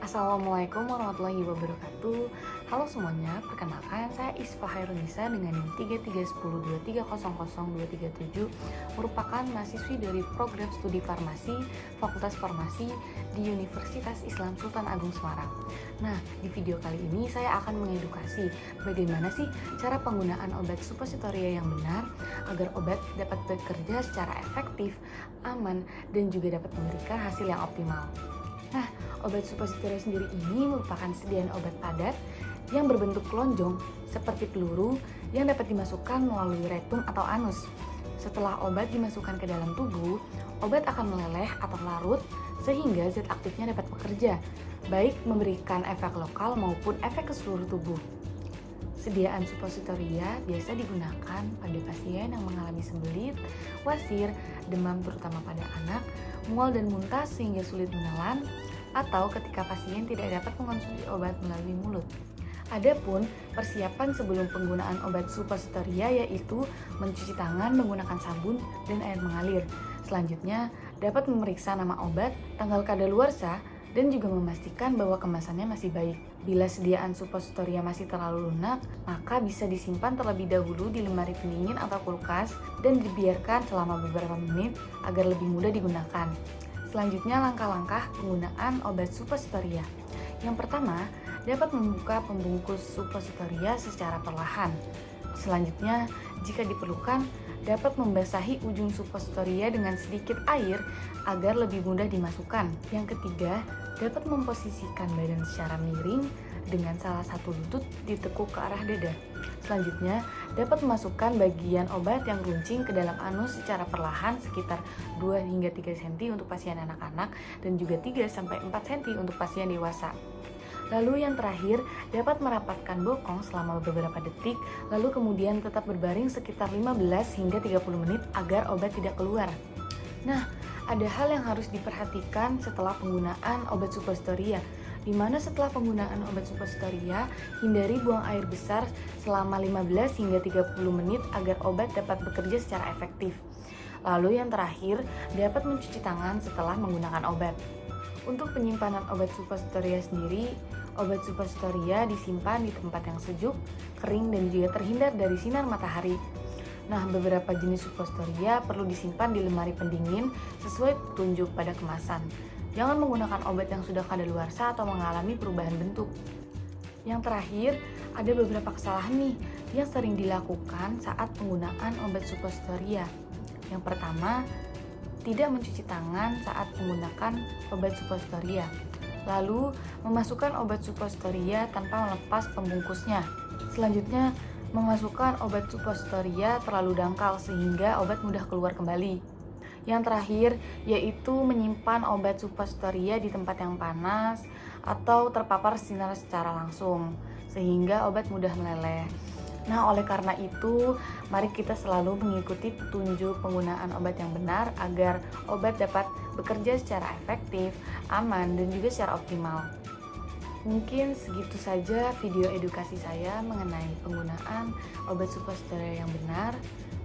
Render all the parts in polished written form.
Assalamualaikum warahmatullahi wabarakatuh. Halo semuanya, perkenalkan saya Isfa Hairunisa dengan NIM 331023000237, merupakan mahasiswi dari program studi farmasi Fakultas Farmasi di Universitas Islam Sultan Agung Semarang. Nah, di video kali ini saya akan mengedukasi bagaimana sih cara penggunaan obat supositoria yang benar agar obat dapat bekerja secara efektif, aman, dan juga dapat memberikan hasil yang optimal. Nah, obat supositoria sendiri ini merupakan sediaan obat padat yang berbentuk lonjong seperti peluru yang dapat dimasukkan melalui rektum atau anus. Setelah obat dimasukkan ke dalam tubuh, obat akan meleleh atau larut sehingga zat aktifnya dapat bekerja, baik memberikan efek lokal maupun efek ke seluruh tubuh. Sediaan supositoria biasa digunakan pada pasien yang mengalami sembelit, wasir, demam terutama pada anak, mual dan muntah sehingga sulit menelan, atau ketika pasien tidak dapat mengonsumsi obat melalui mulut. Adapun persiapan sebelum penggunaan obat supositoria yaitu mencuci tangan menggunakan sabun dan air mengalir. Selanjutnya, dapat memeriksa nama obat, tanggal kadaluarsa, dan juga memastikan bahwa kemasannya masih baik. Bila sediaan supositoria masih terlalu lunak, maka bisa disimpan terlebih dahulu di lemari pendingin atau kulkas dan dibiarkan selama beberapa menit agar lebih mudah digunakan. Selanjutnya, langkah-langkah penggunaan obat supositoria. Yang pertama, dapat membuka pembungkus supositoria secara perlahan. Selanjutnya, jika diperlukan, dapat membasahi ujung supositoria dengan sedikit air agar lebih mudah dimasukkan. Yang ketiga, dapat memposisikan badan secara miring dengan salah satu lutut ditekuk ke arah dada. Selanjutnya, dapat memasukkan bagian obat yang runcing ke dalam anus secara perlahan sekitar 2 hingga 3 cm untuk pasien anak-anak dan juga 3 sampai 4 cm untuk pasien dewasa. Lalu yang terakhir, dapat merapatkan bokong selama beberapa detik, lalu kemudian tetap berbaring sekitar 15 hingga 30 menit agar obat tidak keluar. Nah, ada hal yang harus diperhatikan setelah penggunaan obat supositoria, di mana setelah penggunaan obat supositoria, hindari buang air besar selama 15 hingga 30 menit agar obat dapat bekerja secara efektif. Lalu yang terakhir, dapat mencuci tangan setelah menggunakan obat. Untuk penyimpanan obat supositoria sendiri, obat supositoria disimpan di tempat yang sejuk, kering, dan juga terhindar dari sinar matahari. Nah, beberapa jenis supositoria perlu disimpan di lemari pendingin sesuai petunjuk pada kemasan. Jangan menggunakan obat yang sudah kadaluarsa atau mengalami perubahan bentuk. Yang terakhir, ada beberapa kesalahan nih yang sering dilakukan saat penggunaan obat supositoria. Yang pertama, tidak mencuci tangan saat menggunakan obat supositoria. Lalu, memasukkan obat supositoria tanpa melepas pembungkusnya. Selanjutnya, memasukkan obat supositoria terlalu dangkal sehingga obat mudah keluar kembali. Yang terakhir, yaitu menyimpan obat supositoria di tempat yang panas atau terpapar sinar secara langsung, sehingga obat mudah meleleh. Nah, oleh karena itu, mari kita selalu mengikuti petunjuk penggunaan obat yang benar agar obat dapat bekerja secara efektif, aman, dan juga secara optimal. Mungkin segitu saja video edukasi saya mengenai penggunaan obat supositoria yang benar.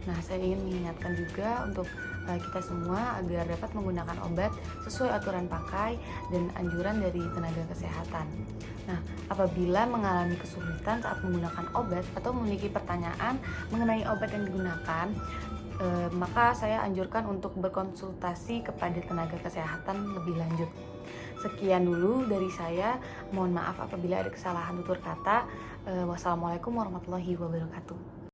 Nah, saya ingin mengingatkan juga untuk kita semua agar dapat menggunakan obat sesuai aturan pakai dan anjuran dari tenaga kesehatan. Nah, apabila mengalami kesulitan saat menggunakan obat atau memiliki pertanyaan mengenai obat yang digunakan, maka saya anjurkan untuk berkonsultasi kepada tenaga kesehatan lebih lanjut. Sekian dulu dari saya, mohon maaf apabila ada kesalahan tutur kata. Wassalamualaikum warahmatullahi wabarakatuh.